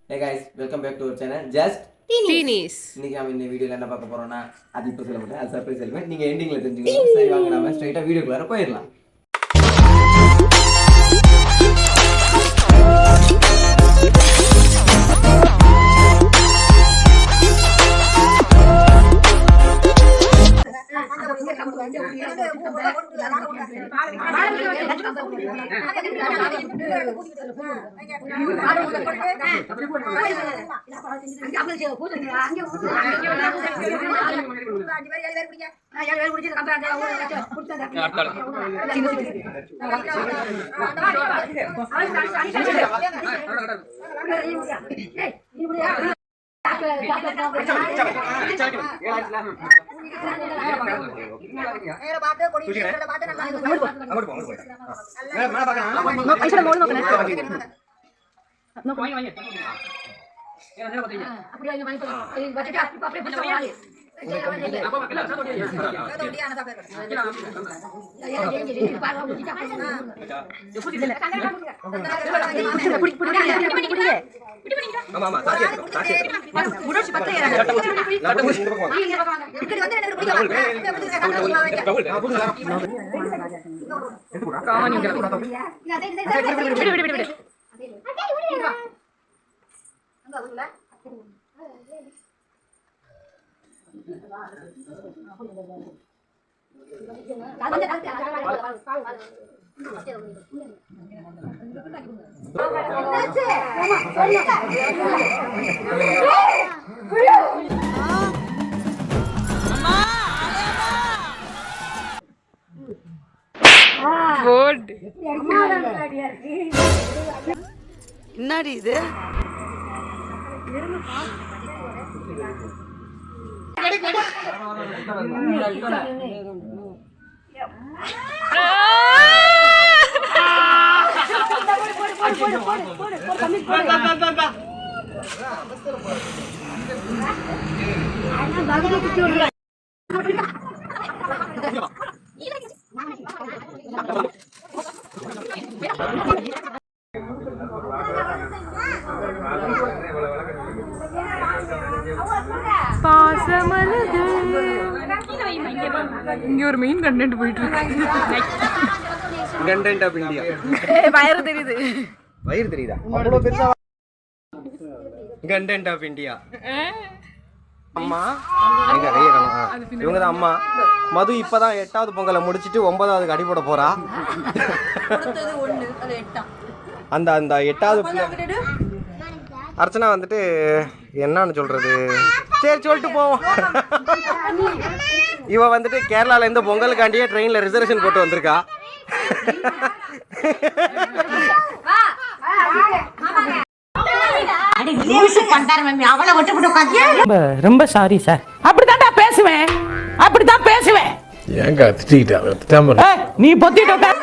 Hey guys, welcome back to our channel Just Teenies. இன்னைக்கு நாம இந்த வீடியோல என்ன பார்க்க போறோம்னா அது இப்ப சொல்ல மாட்டேன், அது சர்ப்ரைஸ் எலிமெண்ட். நீங்க எண்டிங்ல தெரிஞ்சுக்கணும். சரி வாங்க நாம ஸ்ட்ரைட்டா வீடியோக்குள்ள போயிடலாம். என்னடி இது? இங்க ஒரு மெயின் கண்டென்ட் போயிட்டு இருக்கு. Content of India. வயிறு தெரியுது. வயிறு தெரியுதா? அவ்வளவு பெருசா கண்டென்ட் ஆஃப் இந்தியா. அம்மா எங்க கைய காணோம். இவங்க தான் அம்மா. மது இப்பதான் 8வது பொங்கலை முடிச்சிட்டு 9வதுக்கு அடி போட போறா. அந்த அந்த 8வது அர்ச்சனா வந்துட்டு என்னன்னு சொல்றது, சரி சொல்லிட்டு போவோம். இவ வந்துட்டு கேரளால இருந்து பொங்கலுக்காண்டியே ட்ரெயின்ல ரிசர்வேஷன் போட்டு வந்திருக்கா. ரொம்ப சாரி சார். அப்படித்தான்டா பேசுவேன், அப்படித்தான் பேசுவேன். ஏங்க திட்டிட்டா நீ பொத்திட்டு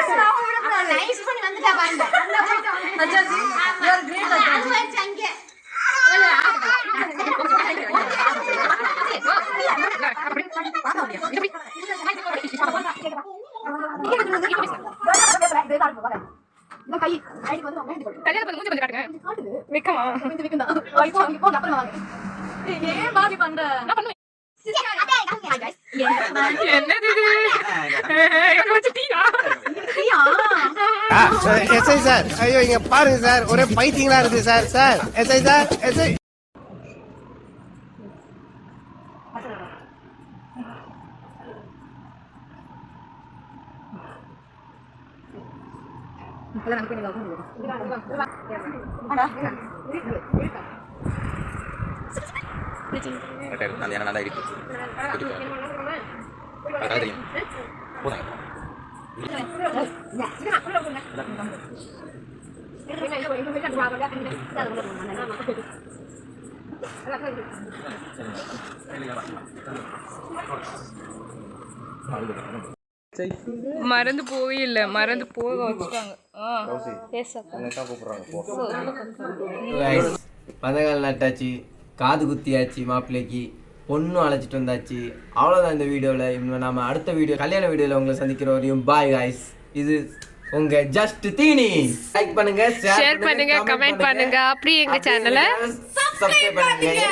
எஸ்ஐ சார், ஐயோ இங்க பாருங்க சார், ஒரே பைத்தியங்களா இருக்கு sir. Sir SI sir, SI நல்லா இருக்கு. மறந்து போவே இல்ல, மறந்து போக வச்சுட்டாங்க. பதங்கள் நட்டாச்சு, காது குத்தியாச்சு, மாப்பிள்ளைக்கு பொண்ணும் அழைச்சிட்டு வந்தாச்சு. அவ்வளோதான் இந்த வீடியோவில். இன்னும் நம்ம அடுத்த வீடியோ கல்யாண வீடியோவில் உங்களை சந்திக்கிற வரையும் பாய் காய்ஸ். இது உங்க ஜஸ்ட் தீனி லைக் பண்ணுங்க ஷேர் பண்ணுங்க கமெண்ட் பண்ணுங்க அப்படியே எங்க சேனலை சப்ஸ்கிரைப் பண்ணுங்க